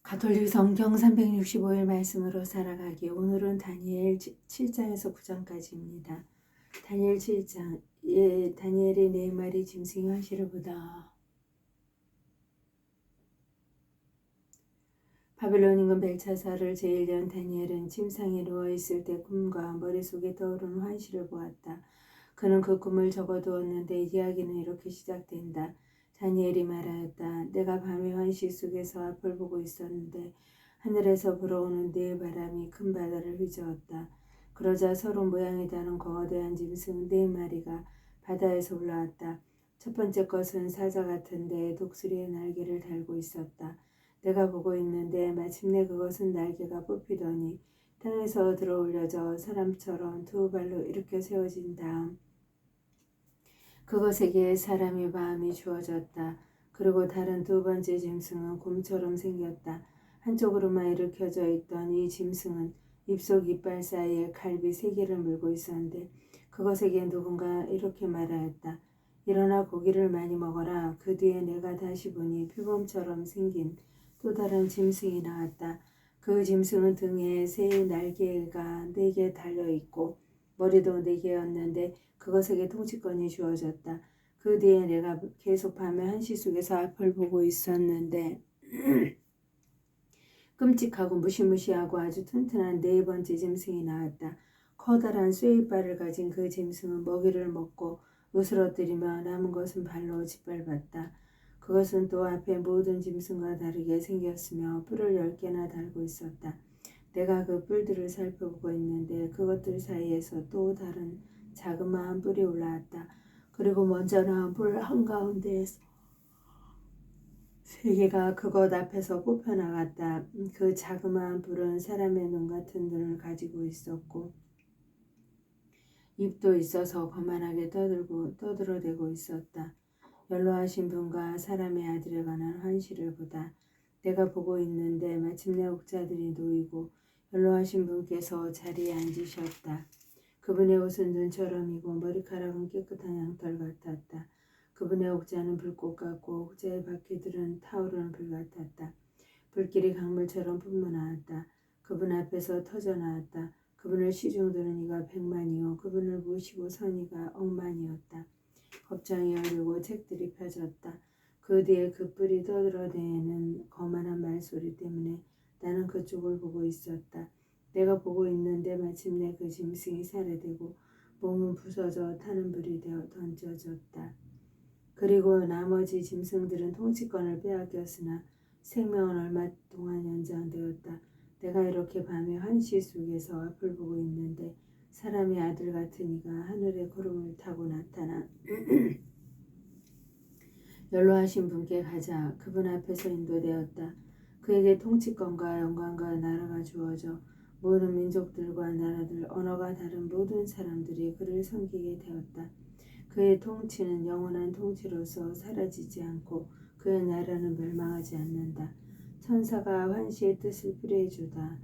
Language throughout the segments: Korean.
가톨릭 성경 365일 말씀으로 살아가기. 오늘은 다니엘 7장에서 9장까지입니다. 다니엘 7장. 다니엘이 네 마리 짐승의 환시를 보다. 바벨론 임금 벨차살을 제1년 다니엘은 침상에 누워있을 때 꿈과 머릿속에 떠오르는 환시를 보았다. 그는 그 꿈을 적어두었는데 이야기는 이렇게 시작된다. 다니엘이 말하였다. 내가 밤의 환시 속에서 앞을 보고 있었는데 하늘에서 불어오는 네 바람이 큰 바다를 휘저었다. 그러자 서로 모양이 다른 거대한 짐승 네 마리가 바다에서 올라왔다. 첫 번째 것은 사자 같은데 독수리의 날개를 달고 있었다. 내가 보고 있는데 마침내 그것은 날개가 뽑히더니 땅에서 들어올려져 사람처럼 두 발로 일으켜 세워진 다음 그것에게 사람의 마음이 주어졌다. 그리고 다른 두 번째 짐승은 곰처럼 생겼다. 한쪽으로만 일으켜져 있던 이 짐승은 입속 이빨 사이에 갈비 3개를 물고 있었는데 그것에게 누군가 이렇게 말하였다. 일어나 고기를 많이 먹어라. 그 뒤에 내가 다시 보니 표범처럼 생긴 또 다른 짐승이 나왔다. 그 짐승은 등에 새 날개가 4개 달려있고 머리도 4개였는데 그것에게 통치권이 주어졌다. 그 뒤에 내가 계속 밤의 한시 속에서 앞을 보고 있었는데 끔찍하고 무시무시하고 아주 튼튼한 네 번째 짐승이 나왔다. 커다란 쇠이빨을 가진 그 짐승은 먹이를 먹고 으스러뜨리며 남은 것은 발로 짓밟았다. 그것은 또 앞에 모든 짐승과 다르게 생겼으며 뿔을 10개나 달고 있었다. 내가 그 뿔들을 살펴보고 있는데 그것들 사이에서 또 다른 자그마한 뿔이 올라왔다. 그리고 먼저 나온 뿔 한가운데에서 3개가 그것 앞에서 뽑혀나갔다. 그 자그마한 뿔은 사람의 눈 같은 눈을 가지고 있었고 입도 있어서 거만하게 떠들어대고 있었다. 연로하신 분과 사람의 아들에 관한 환시를 보다. 내가 보고 있는데 마침내 옥자들이 놓이고 연로하신 분께서 자리에 앉으셨다. 그분의 옷은 눈처럼이고 머리카락은 깨끗한 양털 같았다. 그분의 옥자는 불꽃 같고 옥자의 바퀴들은 타오르는 불 같았다. 불길이 강물처럼 뿜어나왔다. 그분 앞에서 터져나왔다. 그분을 시중드는 이가 100만이요 그분을 모시고 선 이가 10,000이었다. 법장이 열리고 책들이 펴졌다. 그 뒤에 그 뿔이 떠들어대는 거만한 말소리 때문에 나는 그쪽을 보고 있었다. 내가 보고 있는데 마침내 그 짐승이 살해되고 몸은 부서져 타는 불이 되어 던져졌다. 그리고 나머지 짐승들은 통치권을 빼앗겼으나 생명은 얼마 동안 연장되었다. 내가 이렇게 밤의 환시 속에서 앞을 보고 있는데 사람의 아들 같은 이가 하늘의 구름을 타고 나타나 연로하신 분께 가자. 그분 앞에서 인도되었다. 그에게 통치권과 영광과 나라가 주어져 모든 민족들과 나라들, 언어가 다른 모든 사람들이 그를 섬기게 되었다. 그의 통치는 영원한 통치로서 사라지지 않고 그의 나라는 멸망하지 않는다. 천사가 환시의 뜻을 풀이해주다.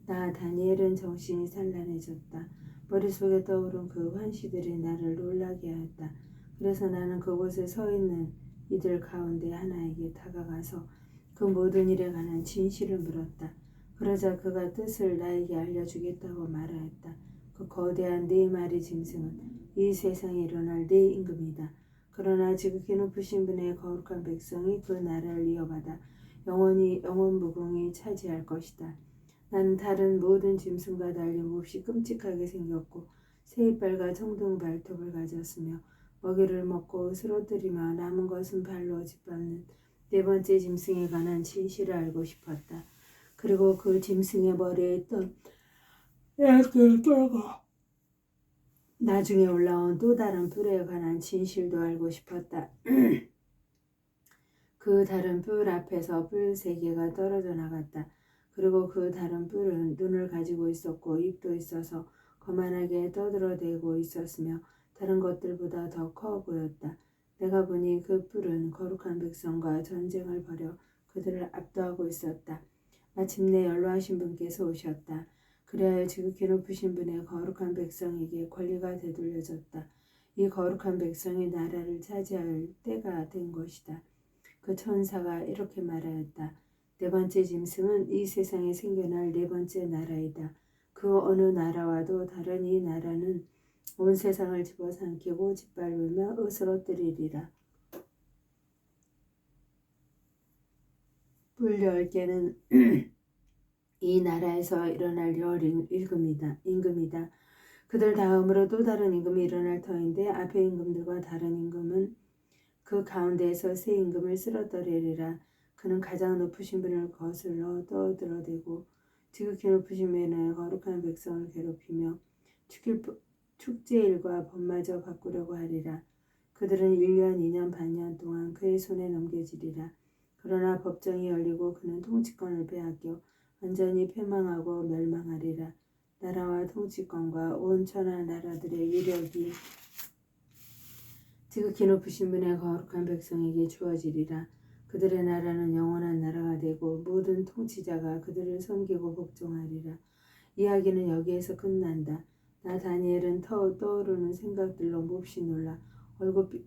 나 다니엘은 정신이 산란해졌다. 머릿속에 떠오른 그 환시들이 나를 놀라게 하였다. 그래서 나는 그곳에 서 있는 이들 가운데 하나에게 다가가서 그 모든 일에 관한 진실을 물었다. 그러자 그가 뜻을 나에게 알려주겠다고 말하였다. 그 거대한 4마리 짐승은 이 세상에 일어날 네 임금이다. 그러나 지극히 높으신 분의 거룩한 백성이 그 나라를 이어받아 영원히 영원무궁히 차지할 것이다. 나는 다른 모든 짐승과 달리 몹시 끔찍하게 생겼고 새 이빨과 청동 발톱을 가졌으며 먹이를 먹고 쓰러뜨리며 남은 것은 발로 짓밟는 4번째 짐승에 관한 진실을 알고 싶었다. 그리고 그 짐승의 머리에 있던 뿔을 떨고 나중에 올라온 또 다른 뿔에 관한 진실도 알고 싶었다. 그 다른 뿔 앞에서 뿔 3개가 떨어져 나갔다. 그리고 그 다른 뿔은 눈을 가지고 있었고 입도 있어서 거만하게 떠들어대고 있었으며 다른 것들보다 더 커 보였다. 내가 보니 그 뿔은 거룩한 백성과 전쟁을 벌여 그들을 압도하고 있었다. 마침내 연로하신 분께서 오셨다. 그리하여 지극히 높으신 분의 거룩한 백성에게 권리가 되돌려졌다. 이 거룩한 백성이 나라를 차지할 때가 된 것이다. 그 천사가 이렇게 말하였다. 네 번째 짐승은 이 세상에 생겨날 네 번째 나라이다. 그 어느 나라와도 다른 이 나라는 온 세상을 집어삼키고 짓밟으며 으스러뜨리리라. 뿔 10개는 이 나라에서 일어날 임금이다. 그들 다음으로 또 다른 임금이 일어날 터인데 앞의 임금들과 다른 임금은 그 가운데에서 새 임금을 쓰러뜨리리라. 그는 가장 높으신 분을 거슬러 떠들어대고 지극히 높으신 분의 거룩한 백성을 괴롭히며 축제일과 법마저 바꾸려고 하리라. 그들은 1년, 2년, 반년 동안 그의 손에 넘겨지리라. 그러나 법정이 열리고 그는 통치권을 빼앗겨 완전히 패망하고 멸망하리라. 나라와 통치권과 온 천하 나라들의 위력이 지극히 높으신 분의 거룩한 백성에게 주어지리라. 그들의 나라는 영원한 나라가 되고 모든 통치자가 그들을 섬기고 복종하리라. 이야기는 여기에서 끝난다. 나 다니엘은 떠오르는 생각들로 몹시 놀라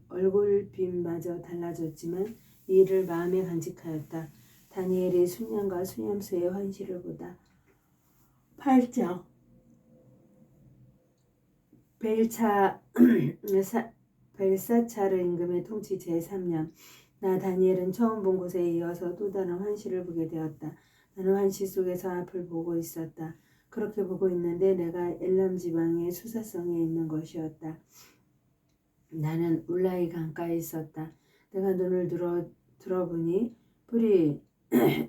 얼굴빛마저 달라졌지만 이 일을 마음에 간직하였다. 다니엘이 순양과 수념수의 환시를 보다. 8장 벨사차르 임금의 통치 제3년 나 다니엘은 처음 본 곳에 이어서 또 다른 환시를 보게 되었다. 나는 환시 속에서 앞을 보고 있었다. 그렇게 보고 있는데 내가 엘람 지방의 수사성에 있는 것이었다. 나는 울라이 강가에 있었다. 내가 눈을 들어보니 뿔이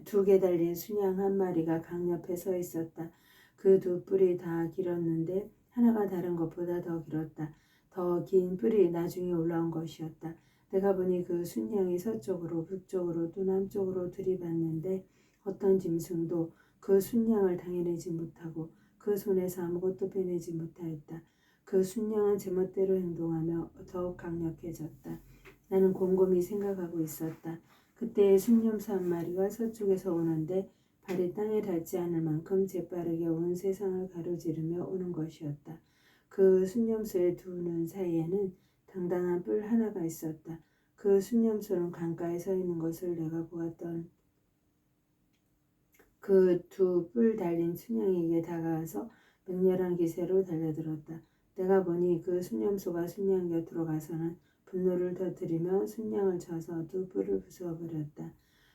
2개 달린 순양 한 마리가 강 옆에 서 있었다. 그 두 뿔이 다 길었는데 하나가 다른 것보다 더 길었다. 더 긴 뿔이 나중에 올라온 것이었다. 내가 보니 그 순양이 서쪽으로 북쪽으로 또 남쪽으로 들이받는데 어떤 짐승도 그 순양을 당해내지 못하고 그 손에서 아무것도 빼내지 못하였다. 그 순양은 제멋대로 행동하며 더욱 강력해졌다. 나는 곰곰이 생각하고 있었다. 그때 순념수 한 마리가 서쪽에서 오는데 발이 땅에 닿지 않을 만큼 재빠르게 온 세상을 가로지르며 오는 것이었다. 그 순념수의 두 눈 사이에는 당당한 뿔 하나가 있었다. 그 순념수는 강가에 서 있는 것을 내가 보았던 그 두 뿔 달린 순양에게 다가와서 맹렬한 기세로 달려들었다. 내가 보니 그 순념수가 순양 곁으로 가서는 분노를 터뜨리며 순양을 쳐서 두 뿔을 부숴버렸다.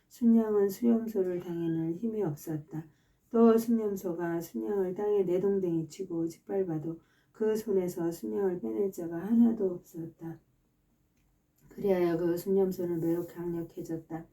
순양은 수염소를 당해낼 힘이 없었다. 또 순념소가 순양을 땅에 내동댕이 치고 짓밟아도 그 손에서 순양을 빼낼 자가 하나도 없었다. 그리하여 그 순념소는 매우 강력해졌다.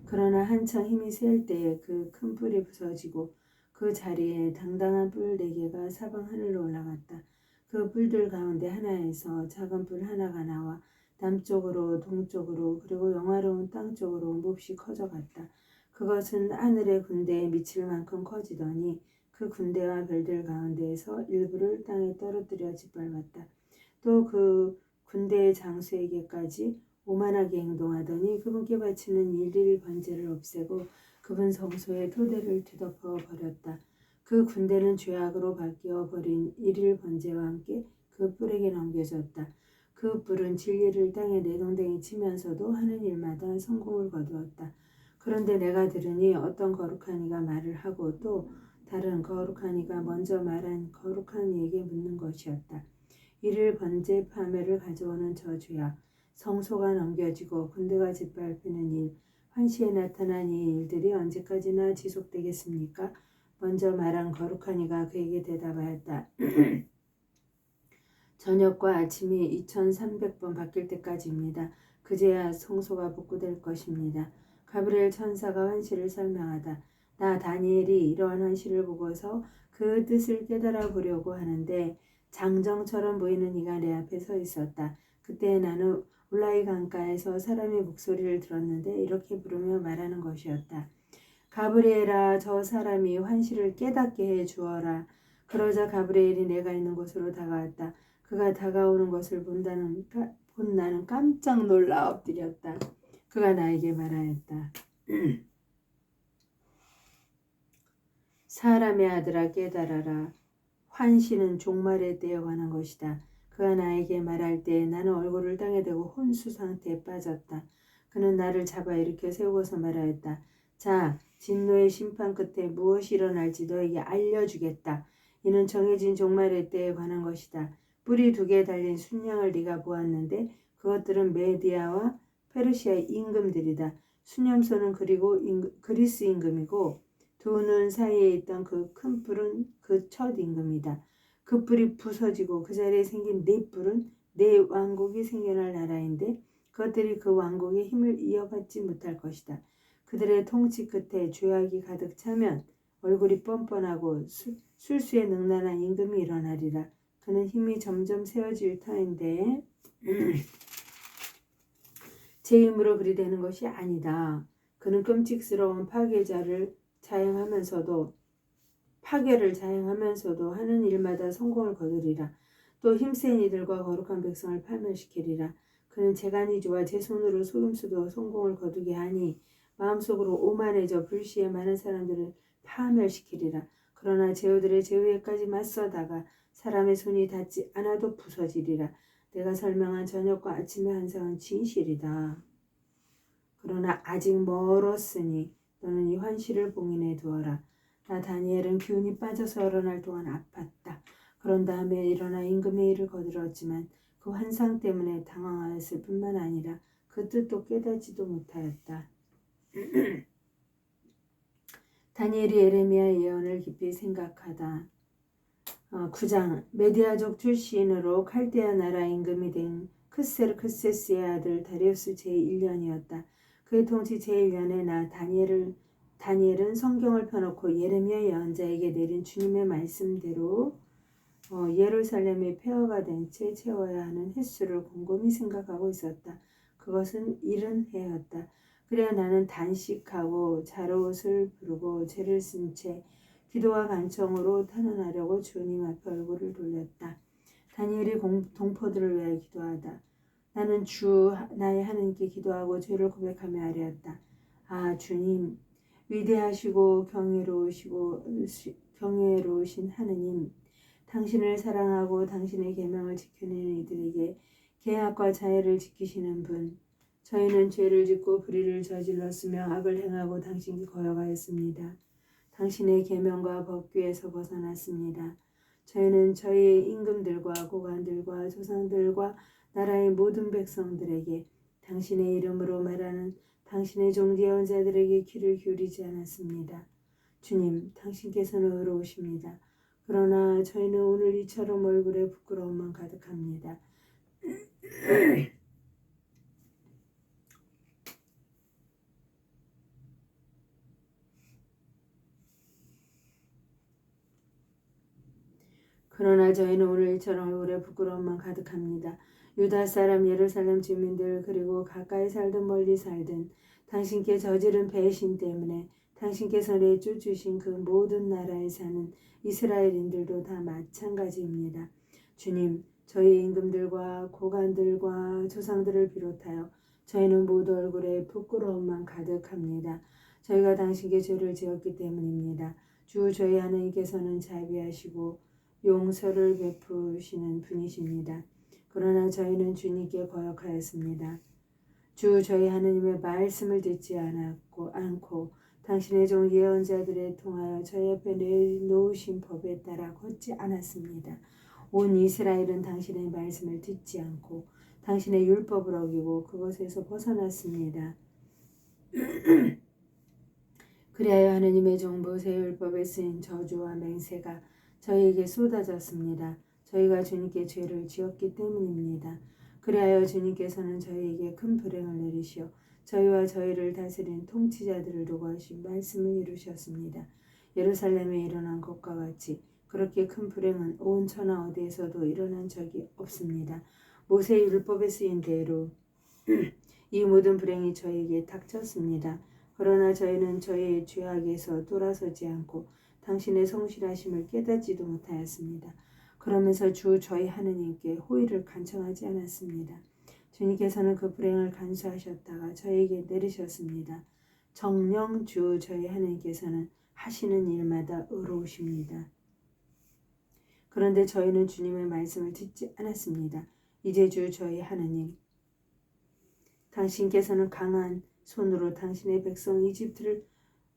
그러나 한참 힘이 셀 때에 그 큰 뿔이 부서지고 그 자리에 당당한 뿔 4개가 사방 하늘로 올라갔다. 그 뿔들 가운데 하나에서 작은 뿔 하나가 나와 남쪽으로 동쪽으로 그리고 영화로운 땅 쪽으로 몹시 커져갔다. 그것은 하늘의 군대에 미칠 만큼 커지더니 그 군대와 별들 가운데에서 일부를 땅에 떨어뜨려 짓밟았다. 또 그 군대의 장수에게까지 오만하게 행동하더니 그분께 바치는 일일 번제를 없애고 그분 성소의 토대를 뒤덮어 버렸다. 그 군대는 죄악으로 바뀌어 버린 일일 번제와 함께 그 뿔에게 넘겨졌다. 그 뿔은 진리를 땅에 내동댕이 치면서도 하는 일마다 성공을 거두었다. 그런데 내가 들으니 어떤 거룩한 이가 말을 하고 또 다른 거룩한 이가 먼저 말한 거룩한 이에게 묻는 것이었다. 일일 번제 파멸을 가져오는 저주야. 성소가 넘겨지고 군대가 짓밟히는 일, 환시에 나타난 이 일들이 언제까지나 지속되겠습니까? 먼저 말한 거룩한 이가 그에게 대답하였다. 저녁과 아침이 2300번 바뀔 때까지입니다. 그제야 성소가 복구될 것입니다. 가브리엘 천사가 환시를 설명하다. 나 다니엘이 이러한 환시를 보고서 그 뜻을 깨달아 보려고 하는데 장정처럼 보이는 이가 내 앞에 서 있었다. 그때 나는 울라이 강가에서 사람의 목소리를 들었는데 이렇게 부르며 말하는 것이었다. 가브리엘아, 저 사람이 환시를 깨닫게 해 주어라. 그러자 가브리엘이 내가 있는 곳으로 다가왔다. 그가 다가오는 것을 본 나는 깜짝 놀라 엎드렸다. 그가 나에게 말하였다. 사람의 아들아, 깨달아라. 환시는 종말의 때에 관한 것이다. 그가 나에게 말할 때 나는 얼굴을 땅에 대고 혼수 상태에 빠졌다. 그는 나를 잡아 일으켜 세우고서 말하였다. 자, 진노의 심판 끝에 무엇이 일어날지 너에게 알려주겠다. 이는 정해진 종말의 때에 관한 것이다. 뿔이 2개 달린 순양을 네가 보았는데 그것들은 메디아와 페르시아의 임금들이다. 수념소는 그리고 그리스 임금이고 두 눈 사이에 있던 그 큰 뿔은 그 첫 임금이다. 그 뿔이 부서지고 그 자리에 생긴 네 뿔은 네 왕국이 생겨날 나라인데 그것들이 그 왕국의 힘을 이어받지 못할 것이다. 그들의 통치 끝에 죄악이 가득 차면 얼굴이 뻔뻔하고 술수에 능란한 임금이 일어나리라. 그는 힘이 점점 세워질 터인데 제 힘으로 그리 되는 것이 아니다. 그는 끔찍스러운 파괴를 자행하면서도 하는 일마다 성공을 거두리라. 또 힘센 이들과 거룩한 백성을 파멸시키리라. 그는 재간이 좋아 제 손으로 속임수도 성공을 거두게 하니 마음속으로 오만해져 불시에 많은 사람들을 파멸시키리라. 그러나 제후들의 제후에까지 맞서다가 사람의 손이 닿지 않아도 부서지리라. 내가 설명한 저녁과 아침의 환상은 진실이다. 그러나 아직 멀었으니 너는 이 환시를 봉인해 두어라. 나 다니엘은 기운이 빠져서 여러 날 동안 아팠다. 그런 다음에 일어나 임금의 일을 거들었지만 그 환상 때문에 당황하였을 뿐만 아니라 그 뜻도 깨닫지도 못하였다. 다니엘이 예레미야 예언을 깊이 생각하다. 9장 메디아족 출신으로 칼데아 나라 임금이 된 크세스의 아들 다리우스 제1년이었다. 그의 통치 제1년에 나 다니엘은 성경을 펴놓고 예레미야 예언자에게 내린 주님의 말씀대로 예루살렘이 폐허가 된 채 채워야 하는 횟수를 곰곰이 생각하고 있었다. 그것은 70해였다. 그래야 나는 단식하고 자로옷을 부르고 죄를 쓴 채 기도와 간청으로 탄원하려고 주님 앞에 얼굴을 돌렸다. 다니엘이 동포들을 위하여 기도하다. 나는 나의 하느님께 기도하고 죄를 고백하며 아뢰었다. 아 주님, 위대하시고 경외로우신 하느님, 당신을 사랑하고 당신의 계명을 지켜내는 이들에게 계약과 자애를 지키시는 분, 저희는 죄를 짓고 불의를 저질렀으며 악을 행하고 당신께 거역하였습니다. 당신의 계명과 법규에서 벗어났습니다. 저희는 저희의 임금들과 고관들과 조상들과 나라의 모든 백성들에게 당신의 이름으로 말하는 당신의 종 예언자들에게 귀를 기울이지 않았습니다. 주님, 당신께서는 의로우십니다. 그러나 저희는 오늘 이처럼 얼굴에 부끄러움만 가득합니다. 그러나 저희는 오늘 이처럼 얼굴에 부끄러움만 가득합니다. 유다 사람 예루살렘 주민들 그리고 가까이 살든 멀리 살든 당신께 저지른 배신 때문에 당신께서 내쫓으신 그 모든 나라에 사는 이스라엘인들도 다 마찬가지입니다. 주님, 저희 임금들과 고관들과 조상들을 비롯하여 저희는 모두 얼굴에 부끄러움만 가득합니다. 저희가 당신께 죄를 지었기 때문입니다. 주 저희 하나님께서는 자비하시고 용서를 베푸시는 분이십니다. 그러나 저희는 주님께 거역하였습니다. 주 저희 하느님의 말씀을 듣지 않고 당신의 종 예언자들에 통하여 저희 앞에 내놓으신 법에 따라 걷지 않았습니다. 온 이스라엘은 당신의 말씀을 듣지 않고 당신의 율법을 어기고 그것에서 벗어났습니다. 그리하여 하느님의 종 모세의 율법에 쓰인 저주와 맹세가 저희에게 쏟아졌습니다. 저희가 주님께 죄를 지었기 때문입니다. 그리하여 주님께서는 저희에게 큰 불행을 내리시어 저희와 저희를 다스린 통치자들을 두고 하신 말씀을 이루셨습니다. 예루살렘에 일어난 것과 같이 그렇게 큰 불행은 온 천하 어디에서도 일어난 적이 없습니다. 모세의 율법에 쓰인 대로 이 모든 불행이 저희에게 닥쳤습니다. 그러나 저희는 저희의 죄악에서 돌아서지 않고 당신의 성실하심을 깨닫지도 못하였습니다. 그러면서 주 저희 하느님께 호의를 간청하지 않았습니다. 주님께서는 그 불행을 간수하셨다가 저희에게 내리셨습니다. 정녕 주 저희 하느님께서는 하시는 일마다 의로우십니다. 그런데 저희는 주님의 말씀을 듣지 않았습니다. 이제 주 저희 하느님, 당신께서는 강한 손으로 당신의 백성 이집트를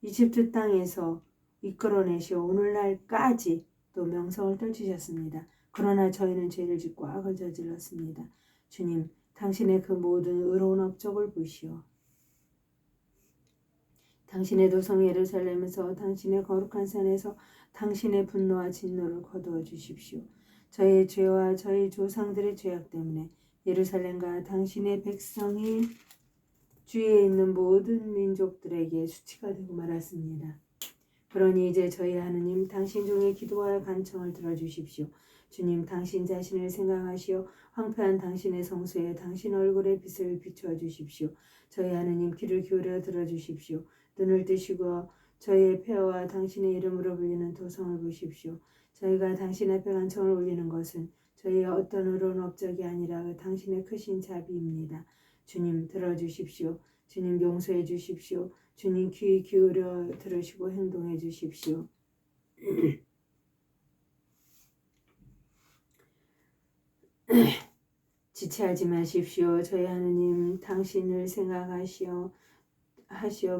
이집트 땅에서 이끌어내시어 오늘날까지 또 명성을 떨치셨습니다. 그러나 저희는 죄를 짓고 악을 저질렀습니다. 주님, 당신의 그 모든 의로운 업적을 보시오. 당신의 도성 예루살렘에서 당신의 거룩한 산에서 당신의 분노와 진노를 거두어 주십시오. 저희의 죄와 저희 조상들의 죄악 때문에 예루살렘과 당신의 백성이 주위에 있는 모든 민족들에게 수치가 되고 말았습니다. 그러니 이제 저희 하느님 당신 종의 기도와 간청을 들어주십시오. 주님, 당신 자신을 생각하시어 황폐한 당신의 성소에 당신 얼굴의 빛을 비추어 주십시오. 저희 하느님 귀를 기울여 들어주십시오. 눈을 뜨시고 저희의 폐허와 당신의 이름으로 불리는 도성을 보십시오. 저희가 당신 앞에 간청을 올리는 것은 저희의 어떤 의로운 업적이 아니라 당신의 크신 자비입니다. 주님, 들어주십시오. 주님, 용서해 주십시오. 주님, 귀 기울여 들으시고 행동해 주십시오. 지체하지 마십시오. 저희 하느님, 당신을 생각하시어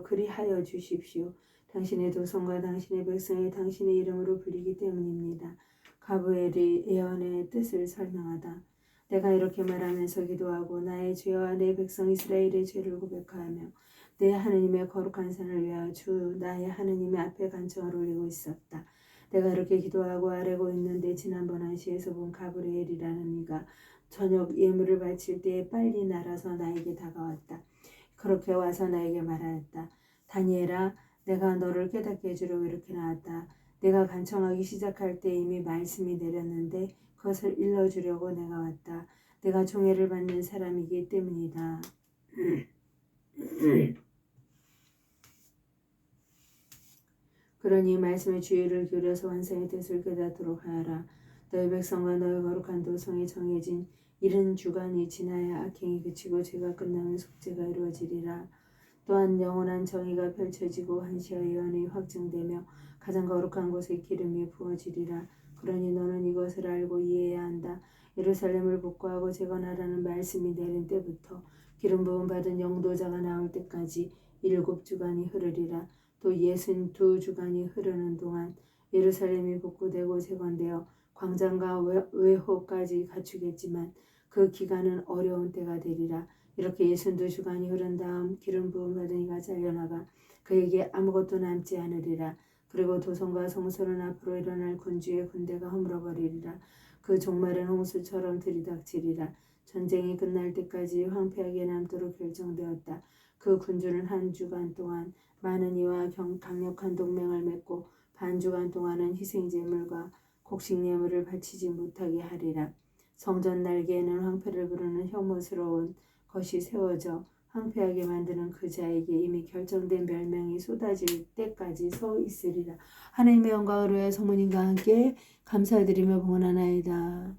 그리하여 주십시오. 당신의 도성과 당신의 백성이 당신의 이름으로 불리기 때문입니다. 가브엘이 예언의 뜻을 설명하다. 내가 이렇게 말하면서 기도하고 나의 죄와 내 백성 이스라엘의 죄를 고백하며 내 하느님의 거룩한 산을 위하여 주 나의 하느님의 앞에 간청을 올리고 있었다. 내가 이렇게 기도하고 아뢰고 있는데 지난번 안시에서 본 가브리엘이라는 이가 저녁 예물을 바칠 때에 빨리 날아서 나에게 다가왔다. 그렇게 와서 나에게 말하였다. 다니엘아, 내가 너를 깨닫게 해주려고 이렇게 나왔다. 내가 간청하기 시작할 때 이미 말씀이 내렸는데 그것을 일러주려고 내가 왔다. 내가 종애를 받는 사람이기 때문이다. 그러니 말씀의 주의를 기울여서 완성의 뜻을 깨닫도록 하여라. 너희 백성과 너희 거룩한 도성이 정해진 이른 주간이 지나야 악행이 그치고 죄가 끝나면 속죄가 이루어지리라. 또한 영원한 정의가 펼쳐지고 한시의 예언이 확증되며 가장 거룩한 곳에 기름이 부어지리라. 그러니 너는 이것을 알고 이해해야 한다. 예루살렘을 복구하고 재건하라는 말씀이 내린 때부터 기름 부음 받은 영도자가 나올 때까지 7주간이 흐르리라. 또 62주간이 흐르는 동안 예루살렘이 복구되고 재건되어 광장과 외호까지 갖추겠지만 그 기간은 어려운 때가 되리라. 이렇게 62주간이 흐른 다음 기름 부음 받은 이가 잘려나가 그에게 아무것도 남지 않으리라. 그리고 도성과 성소는 앞으로 일어날 군주의 군대가 허물어버리리라. 그 종말은 홍수처럼 들이닥치리라. 전쟁이 끝날 때까지 황폐하게 남도록 결정되었다. 그 군주는 한 주간 동안 많은 이와 강력한 동맹을 맺고 반주간 동안은 희생제물과 곡식예물을 바치지 못하게 하리라. 성전 날개에는 황폐를 부르는 혐오스러운 것이 세워져 황폐하게 만드는 그 자에게 이미 결정된 멸명이 쏟아질 때까지 서 있으리라. 하나님의 영광을 위하여 성모님과 함께 감사드리며 봉헌하나이다.